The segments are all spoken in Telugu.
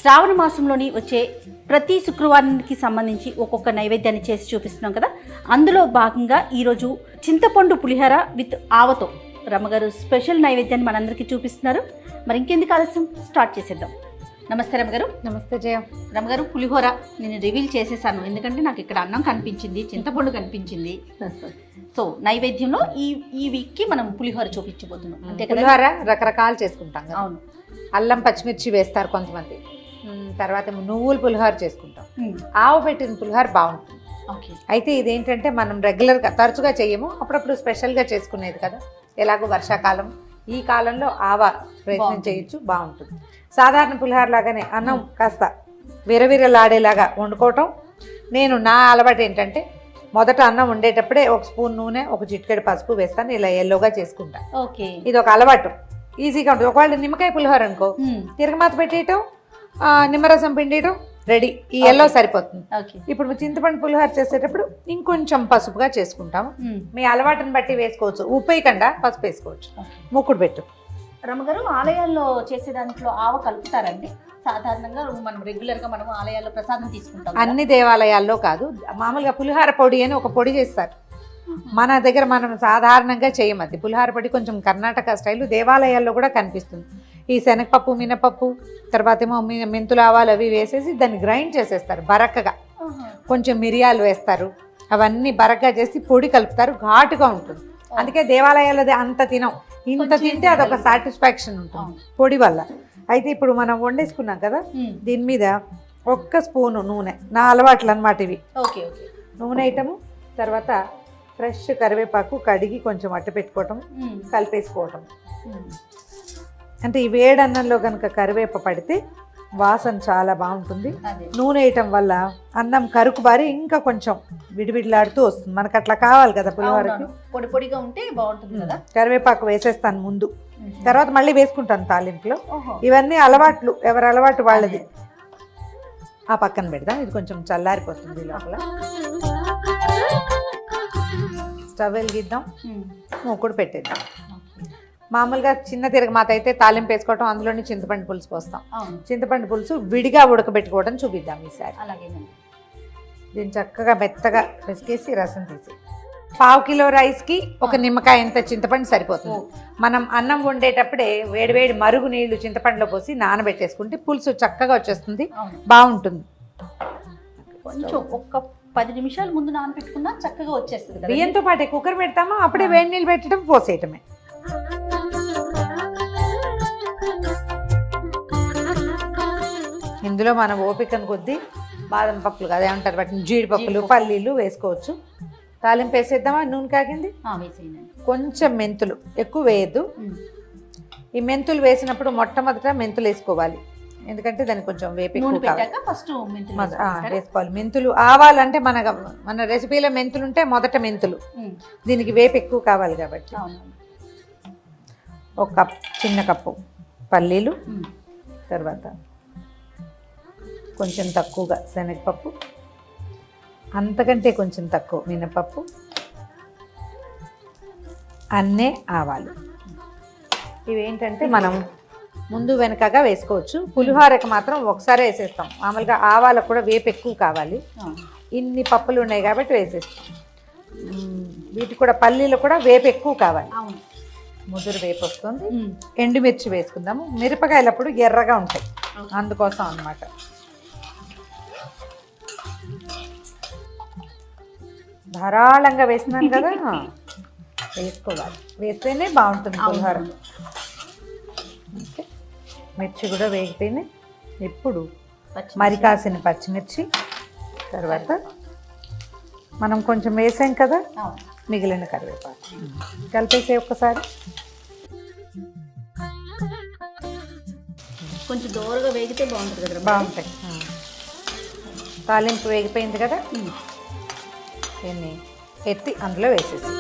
శ్రావణ మాసంలోని వచ్చే ప్రతి శుక్రవారానికి సంబంధించి ఒక్కొక్క నైవేద్యాన్ని చేసి చూపిస్తున్నాం కదా. అందులో భాగంగా ఈరోజు చింతపండు పులిహోర విత్ ఆవతో రమ్మగారు స్పెషల్ నైవేద్యాన్ని మనందరికీ చూపిస్తున్నారు. మరి ఇంకెందుకు ఆలస్యం, స్టార్ట్ చేసేద్దాం. నమస్తే రమ్మగారు. నమస్తే జయ. రమ్మగారు, పులిహోర నేను రివీల్ చేసేసాను, ఎందుకంటే నాకు ఇక్కడ అన్నం కనిపించింది, చింతపండు కనిపించింది. సో నైవేద్యంలో ఈ వీక్కి మనం పులిహోర చూపించబోతున్నాం. అంతే కదా. పులిహోర రకరకాలు చేసుకుంటాం కదా. అవును. అల్లం పచ్చిమిర్చి వేస్తారు కొంతమంది, తర్వాత నువ్వుల పులిహోర చేసుకుంటాం. ఆవు పెట్టిన పులిహోర బాగుంటుంది. ఓకే. అయితే ఇదేంటంటే మనం రెగ్యులర్గా తరచుగా చేయము, అప్పుడప్పుడు స్పెషల్గా చేసుకునేది కదా. ఎలాగో వర్షాకాలం, ఈ కాలంలో ఆవా ప్రయత్నం చేయొచ్చు, బాగుంటుంది. సాధారణ పులిహోర లాగానే అన్నం కాస్త విరవిరలాడేలాగా వండుకోవటం. నేను నా అలవాటు ఏంటంటే మొదట అన్నం వండేటప్పుడే ఒక స్పూన్ నూనె, ఒక చిటికెడు పసుపు వేస్తాను, ఇలా ఎల్లోగా చేసుకుంటా. ఓకే. ఇది ఒక అలవాటు, ఈజీగా ఉంటుంది. ఒకవేళ నిమ్మకాయ పులిహోర అనుకో, తిరగమాత పెట్టేయటం, నిమ్మరసం పిండియటం, రెడీ. ఈ ఎల్లో సరిపోతుంది. ఇప్పుడు చింతపండు పులిహోర చేసేటప్పుడు ఇంకొంచెం పసుపుగా చేసుకుంటాము. మీ అలవాటుని బట్టి వేసుకోవచ్చు, ఉప్పు వేయకుండా పసుపు వేసుకోవచ్చు. మూకుడు పెట్టు. రమ్మగారు, ఆలయాల్లో చేసే దాంట్లో ఆవ కలుపుతారండి? సాధారణంగా మనం రెగ్యులర్గా మనం ఆలయాల్లో ప్రసాదం తీసుకుంటాం. అన్ని దేవాలయాల్లో కాదు, మామూలుగా పులిహోర పొడి అని ఒక పొడి చేస్తారు. మన దగ్గర మనం సాధారణంగా చేయమది పులిహోర పొడి, కొంచెం కర్ణాటక స్టైల్, దేవాలయాల్లో కూడా కనిపిస్తుంది. ఈ శనగపప్పు, మినపప్పు, తర్వాత ఏమో మెంతులు, ఆవాలు అవి వేసేసి దాన్ని గ్రైండ్ చేసేస్తారు బరకగా. కొంచెం మిరియాలు వేస్తారు, అవన్నీ బరకగా చేసి పొడి కలుపుతారు, ఘాటుగా ఉంటుంది. అందుకే దేవాలయాల్లో అంత తినం, ఇంత తింటే అదొక సాటిస్ఫాక్షన్ ఉంటుంది పొడి వల్ల. అయితే ఇప్పుడు మనం వండేసుకున్నాం కదా, దీని మీద ఒక్క స్పూను నూనె, నా అలవాట్లు అన్నమాట ఇవి. Okay okay. నూనె వేయటము, తర్వాత ఫ్రెష్ కరివేపాకు కడిగి కొంచెం అట్ట పెట్టుకోవటం, కలిపేసుకోవటం. అంటే ఈ వేడన్నంలో కనుక కరివేప పడితే వాసన చాలా బాగుంటుంది. నూనె వేయటం వల్ల అన్నం కరుకుబారి ఇంకా కొంచెం విడివిడిలాడుతూ వస్తుంది. మనకు అట్లా కావాలి కదా పులిహోరకి, పొడి పొడిగా ఉంటే బాగుంటుంది కదా. కరివేపాకు వేసేస్తాను ముందు, తర్వాత మళ్ళీ వేసుకుంటాను తాలింపులో. ఇవన్నీ అలవాట్లు, ఎవరి అలవాటు వాళ్ళది. ఆ పక్కన పెడదాం, ఇది కొంచెం చల్లారిపోతుంది లోపల. స్టవ్ వెలిగిద్దాం, మూకుడు పెట్టేద్దాం. మామూలుగా చిన్న తిరగమాత అయితే తాలింపు వేసుకోవటం, అందులోని చింతపండు పులుసు పోస్తాం. చింతపండు పులుసు విడిగా ఉడకబెట్టుకోవడం చూపిద్దాం ఈసారి. అలాగే. దీన్ని చక్కగా మెత్తగా పిసికేసి రసం తీసి, 1/2 కిలో రైస్కి ఒక నిమ్మకాయ ఎంత చింతపండు సరిపోతుంది. మనం అన్నం వండేటప్పుడే వేడివేడి మరుగు నీళ్లు చింతపండులో పోసి నానబెట్టేసుకుంటే పులుసు చక్కగా వచ్చేస్తుంది, బాగుంటుంది. కొంచెం ఒక్క 10 నిమిషాలు ముందు నానబెట్టుకున్నా చక్కగా వచ్చేస్తుంది. బియ్యంతో పాటే కుక్కర్ పెడతామా, అప్పుడే వేడి నీళ్ళు పెట్టడం, పోసేయటమే. ఇందులో మన ఓపికను కొద్దీ బాదం పప్పులు కదా ఏమంటారు వాటిని, జీడిపప్పులు, పల్లీలు వేసుకోవచ్చు. తాలింపు వేసేద్దామా, నూనె కాగింది. కొంచెం మెంతులు, ఎక్కువ వేయద్దు. ఈ మెంతులు వేసినప్పుడు మొట్టమొదట మెంతులు వేసుకోవాలి, ఎందుకంటే దానికి కొంచెం వేపి వేసుకోవాలి. మెంతులు, ఆవాలంటే మన రెసిపీలో మెంతులు ఉంటే మొదట మెంతులు, దీనికి వేపు ఎక్కువ కావాలి కాబట్టి. ఒక కప్, చిన్న కప్పు పల్లీలు, తర్వాత కొంచెం తక్కువగా శనగపప్పు, అంతకంటే కొంచెం తక్కువ మినపప్పు, అన్నే ఆవాలు. ఇవేంటంటే మనం ముందు వెనకగా వేసుకోవచ్చు, పులిహోరకి మాత్రం ఒకసారి వేసేస్తాం. మామూలుగా ఆవాలకు కూడా వేపు ఎక్కువ కావాలి, ఇన్ని పప్పులు ఉన్నాయి కాబట్టి వేసేస్తాం. వీటికి కూడా పల్లీలు కూడా వేపు ఎక్కువ కావాలి, ముదురు వేపు వస్తుంది. ఎండుమిర్చి వేసుకుందాము, మిరపకాయలప్పుడు ఎర్రగా ఉంటాయి అందుకోసం అన్నమాట. ధారాళంగా వేసినాను కదా, వేసుకోవాలి, వేస్తేనే బాగుంటుంది పులిహోర. ఓకే, మిర్చి కూడా వేగిపోయినాయి. ఇప్పుడు మరి కాసిన పచ్చిమిర్చి, తర్వాత మనం కొంచెం వేసాం కదా మిగిలిన కరివేపాకు కలిపేసే ఒక్కసారి. కొంచెం దూరగా వేగితే బాగుంటుంది కదా. బాగుంటాయి. తాలింపు వేగిపోయింది కదా, దీన్ని ఎత్తి అందులో వేసేసి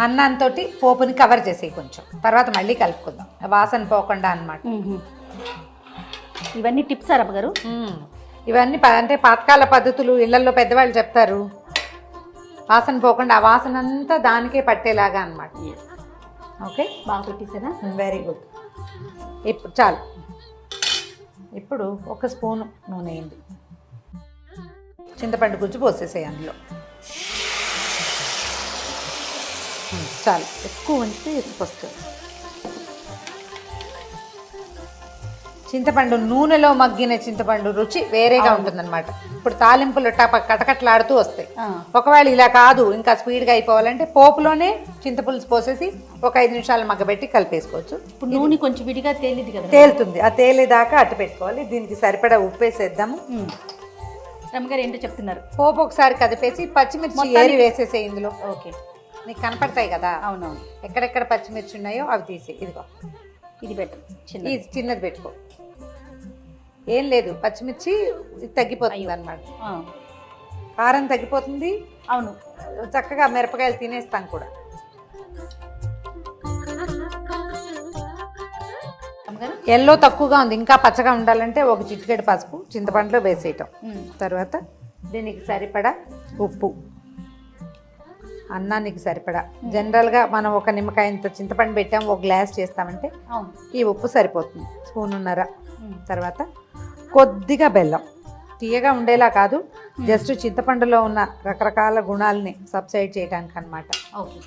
అన్నంతో పోపుని కవర్ చేసి కొంచెం తర్వాత మళ్ళీ కలుపుకుందాం, వాసన పోకుండా అన్నమాట. ఇవన్నీ టిప్స్ రమ్మ గారు. ఇవన్నీ అంటే పాతకాల పద్ధతులు, ఇళ్లలో పెద్దవాళ్ళు చెప్తారు. వాసన పోకుండా ఆ వాసన అంతా దానికే పట్టేలాగా అన్నమాట. ఓకే, బాగా పెట్టేసారా? Very good. ఇప్పుడు చాలు. ఇప్పుడు 1 స్పూను నూనె వేయండి. చింతపండు గుజ్జు పోసేసేయి అందులో. చాలు, ఎక్కువ ఉంచితే ఇసుకొస్తుంది. చింతపండు నూనెలో మగ్గిన చింతపండు రుచి వేరేగా ఉంటుందన్నమాట. ఇప్పుడు తాలింపులు కటకట్లాడుతూ వస్తాయి. ఒకవేళ ఇలా కాదు, ఇంకా స్పీడ్గా అయిపోవాలంటే పోపులోనే చింతపులుసు పోసేసి ఒక 5 నిమిషాలు మగ్గబెట్టి కలిపేసుకోవచ్చు. ఇప్పుడు నూనె కొంచెం విడిగా తేలింది కదా, తేలుతుంది. ఆ తేలేదాకా అట్టు పెట్టుకోవాలి. దీనికి సరిపడా ఉప్పు వేసేద్దాము. రమ్మగారు ఏంటో చెప్తున్నారు. పోపు ఒకసారి కదిపేసి పచ్చిమిర్చి ఏరి వేసేసే ఇందులో. ఓకే, నీకు కనపడతాయి కదా. అవునవును. ఎక్కడెక్కడ పచ్చిమిర్చి ఉన్నాయో అవి తీసి. ఇదిగో ఇది పెట్టు, ఇది చిన్నది పెట్టుకో. ఏం లేదు, పచ్చిమిర్చి తగ్గిపోతుంది అన్నమాట. కారం తగ్గిపోతుంది. అవును, చక్కగా మిరపకాయలు తినేస్తాం కూడా. ఎల్లో తక్కువగా ఉంది, ఇంకా పచ్చగా ఉండాలంటే 1 చిటికెడు పసుపు చింతపండులో వేసేయటం. తర్వాత దీనికి సరిపడా ఉప్పు, అన్నానికి సరిపడా. జనరల్గా మనం 1 నిమ్మకాయ ఇంత చింతపండు పెట్టాం, 1 గ్లాస్ చేస్తామంటే ఈ ఉప్పు సరిపోతుంది, 1.5 స్పూన్. తర్వాత కొద్దిగా బెల్లం, తీయగా ఉండేలా కాదు, జస్ట్ చింతపండులో ఉన్న రకరకాల గుణాలని సబ్సైడ్ చేయడానికి అన్నమాట. ఓకే,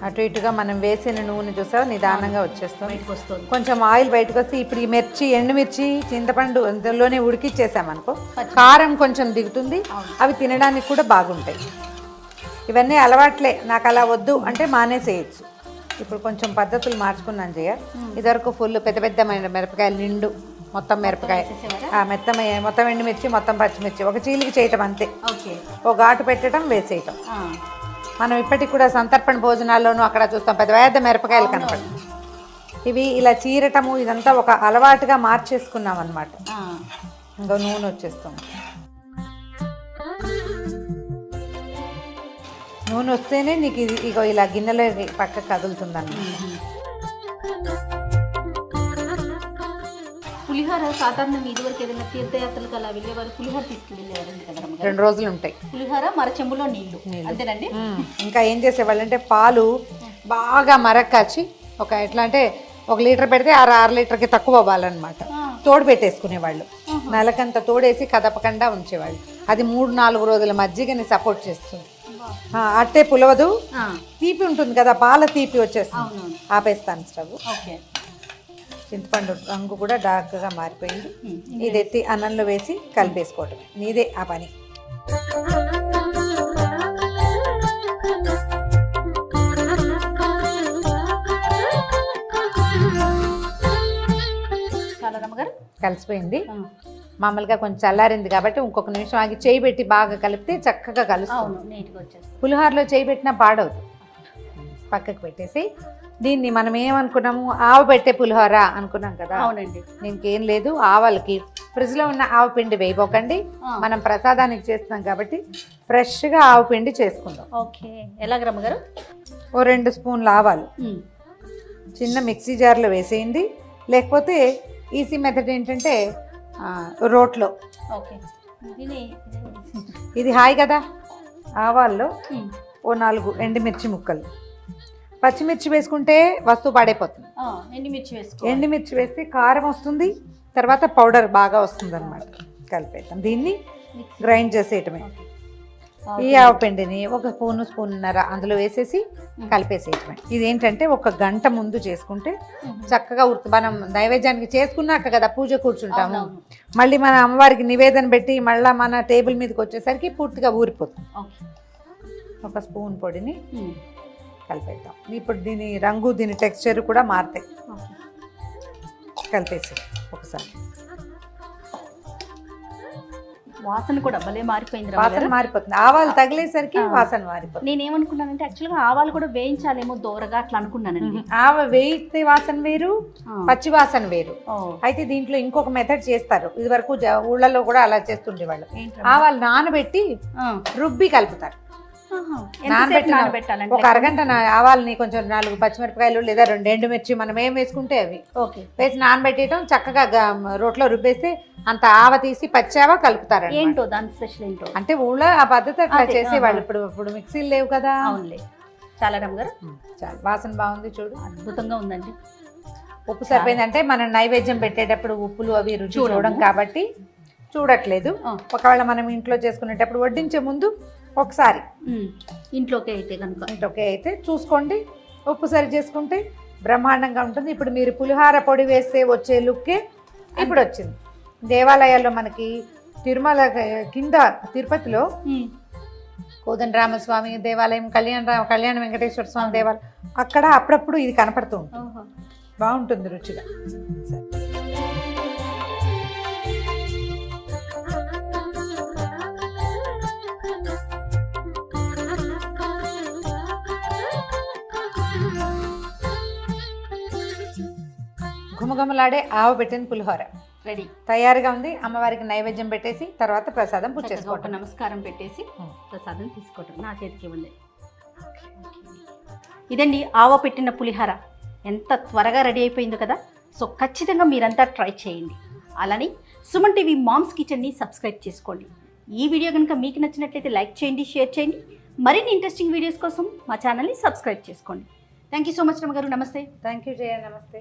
అటు ఇటుగా మనం వేసిన నూనె చూసా నిదానంగా వచ్చేస్తుంది. బయటకు వస్తుంది. కొంచెం ఆయిల్ బయటకు వస్తే ఇప్పుడు ఈ ఎండుమిర్చి చింతపండు అందులోనే ఉడికిచ్చేసామనుకో, కారం కొంచెం దిగుతుంది, అవి తినడానికి కూడా బాగుంటాయి. ఇవన్నీ అలవాట్లే, నాకు అలా వద్దు అంటే మానేసేయచ్చు. ఇప్పుడు కొంచెం పద్ధతులు మార్చుకున్నాను జయ. ఇదివరకు ఫుల్ పెద్ద పెద్దమైన మిరపకాయలు, నిండు మొత్తం మిరపకాయ, మొత్తం ఎండుమిర్చి, మొత్తం పచ్చిమిర్చి ఒక చీలికి చేయటం అంతే. ఒక ఘాటు పెట్టడం, వేసేయటం. మనం ఇప్పటికి కూడా సంతర్పణ భోజనాల్లోనూ అక్కడ చూస్తాం పెద్ద పెద్ద మిరపకాయలు కనపడి. ఇవి ఇలా చీరటము ఇదంతా ఒక అలవాటుగా మార్చేసుకున్నాం అన్నమాట. ఇంకా నూనె వచ్చేస్తాం. నూనె వస్తేనే నీకు ఇది ఇగో ఇలా గిన్నెలో పక్క కదులుతుందన్నమాట. పులిహోర సాధారణంగా ఇదివరకు ఏదైనా తీర్థయాత్రలకు అలా వెళ్ళేవారు పులిహోర తీసుకువెళ్ళేవారండి కదా. 2 రోజులు ఉంటాయి పులిహోర, మరచెంబులో నీళ్లు, అంతేనండి. ఇంకా ఏం చేసేవాళ్ళు అంటే పాలు బాగా మరక్కాచి ఒక ఎట్లా అంటే 1 లీటర్ పెడితే 6 లీటర్కి తక్కువ అవ్వాలన్నమాట. తోడు పెట్టేసుకునేవాళ్ళు, నెలకంతా తోడేసి కదపకుండా ఉంచేవాళ్ళు. అది 3-4 రోజుల మజ్జిగని సపోర్ట్ చేస్తుంది. అట్టే పులవదు, తీపి ఉంటుంది కదా, పాల తీపి వచ్చేస్తుంది. ఆపేస్తాను స్టవ్. చింతపండు రంగు కూడా డార్క్గా మారిపోయింది. ఇది ఎత్తి అన్నంలో వేసి కలిపేసుకోవటం, నీదే ఆ పని. కలిసిపోయింది. మామూలుగా కొంచెం చల్లారింది కాబట్టి ఇంకొక నిమిషం ఆగి చేయి పెట్టి బాగా కలిపితే చక్కగా కలుస్తుంది. పులిహోరలో చేయి పెట్టినా పాడవుతుంది. పక్కకు పెట్టేసి దీన్ని మనం ఏమనుకున్నాము, ఆవు పెట్టే పులిహోర అనుకున్నాం కదా. అవునండి, దీనికేం లేదు, ఆవులకి ఫ్రిడ్జ్లో ఉన్న ఆవు పిండి వేయబోకండి. మనం ప్రసాదానికి చేస్తున్నాం కాబట్టి ఫ్రెష్గా ఆవు పిండి చేసుకుందాం. ఓకే, ఎలాగ రమ్మగారు? 2 స్పూన్ల ఆవాలు చిన్న మిక్సీ జార్లో వేసేయండి. లేకపోతే ఈజీ మెథడ్ ఏంటంటే రోట్లో. ఇది హాయ్ కదా. ఆవాల్లో 4 ఎండుమిర్చి ముక్కలు, పచ్చిమిర్చి వేసుకుంటే వస్తువు పాడైపోతుంది. ఎండుమిర్చి వేస్తే కారం వస్తుంది, తర్వాత పౌడర్ బాగా వస్తుంది అన్నమాట. కలిపేద్దాం, దీన్ని గ్రైండ్ చేసేయటమే. ఈ ఆవు పిండిని 1 స్పూన్నర అందులో వేసేసి కలిపేసేయటమే. ఇదేంటంటే 1 గంట ముందు చేసుకుంటే చక్కగా మనం నైవేద్యానికి చేసుకున్నాక కదా పూజ కూర్చుంటాము, మళ్ళీ మన అమ్మవారికి నివేదన పెట్టి మళ్ళీ మన టేబుల్ మీదకి వచ్చేసరికి పూర్తిగా ఊరిపోతుంది. 1 స్పూన్ పొడిని కలిపేద్దాం. ఇప్పుడు దీని రంగు, దీని టెక్స్చర్ కూడా మారుతాయి. కలిపేసి ఒకసారి వాసన కూడా భలే మారిపోయింది. వాసన మారిపోతుంది, ఆవాలు తగిలేసరికి వాసన మారిపోతుంది. నేనేమనుకున్నానంటే యాక్చువల్గా ఆవాలు కూడా వేయించాలేమో దూరగా అట్లా అనుకున్నానండి. ఆవ వేయితే వాసన వేరు, పచ్చి వాసన వేరు. అయితే దీంట్లో ఇంకొక మెథడ్ చేస్తారు, ఇది వరకు ఊళ్ళలో కూడా అలా చేస్తుండేవాళ్ళు. ఆవాలు నానబెట్టి రుబ్బి కలుపుతారు. నానబెట్టాలంటే ఒక అరగంట ఆవాలని కొంచెం 4 పచ్చిమిరపకాయలు లేదా 2 ఎండుమిర్చి మనం ఏం వేసుకుంటే అవి ఓకే వేసి నానబెట్టేయటం, చక్కగా రోట్లో రుబ్బేస్తే అంత ఆవ తీసి పచ్చావా కలుపుతారు. ఏంటో దాని స్పెషల్ ఏంటో అంటే ఊళ్ళో ఆ పద్ధతి అట్లా చేసేవాళ్ళు. ఇప్పుడు మిక్సీలు లేవు కదా. అవునులే. చాలా రమ్మగారు చాలా వాసన బాగుంది చూడు, అద్భుతంగా ఉందండి. ఉప్పు సరిపోయిందంటే మనం నైవేద్యం పెట్టేటప్పుడు ఉప్పులు అవి రుచి చూడడం కాబట్టి చూడట్లేదు. ఒకవేళ మనం ఇంట్లో చేసుకునేటప్పుడు వడ్డించే ముందు ఒకసారి ఇంట్లోకి అయితే చూసుకోండి, ఉప్పు సరి చేసుకుంటే బ్రహ్మాండంగా ఉంటుంది. ఇప్పుడు మీరు పులిహార పొడి వేస్తే వచ్చే లుక్కే ఇప్పుడు వచ్చింది. దేవాలయాల్లో మనకి తిరుమల కింద తిరుపతిలో కోదండరామస్వామి దేవాలయం, కళ్యాణ వెంకటేశ్వర స్వామి దేవాలయం, అక్కడ అప్పుడప్పుడు ఇది కనపడుతూ ఉంటుంది. బాగుంటుంది రుచిగా. ఘుమఘుమలాడే ఆవు పెట్టిన పులిహోర రెడీ తయారుగా ఉంది. అమ్మవారికి నైవేద్యం పెట్టేసి తర్వాత ప్రసాదం పూజ చేసుకోవటం, నమస్కారం పెట్టేసి ప్రసాదం తీసుకోవటం నా చేతికి ఉంది. ఇదండి ఆవ పెట్టిన పులిహోర. ఎంత త్వరగా రెడీ అయిపోయిందో కదా. సో ఖచ్చితంగా మీరంతా ట్రై చేయండి. అలానే సుమన్ టీవీ మామ్స్ కిచెన్ని సబ్స్క్రైబ్ చేసుకోండి. ఈ వీడియో కనుక మీకు నచ్చినట్లయితే లైక్ చేయండి, షేర్ చేయండి. మరిన్ని ఇంట్రెస్టింగ్ వీడియోస్ కోసం మా ఛానల్ని సబ్స్క్రైబ్ చేసుకోండి. థ్యాంక్ యూ సో మచ్ రమ్మ గారు. నమస్తే. థ్యాంక్ యూ జయ. నమస్తే.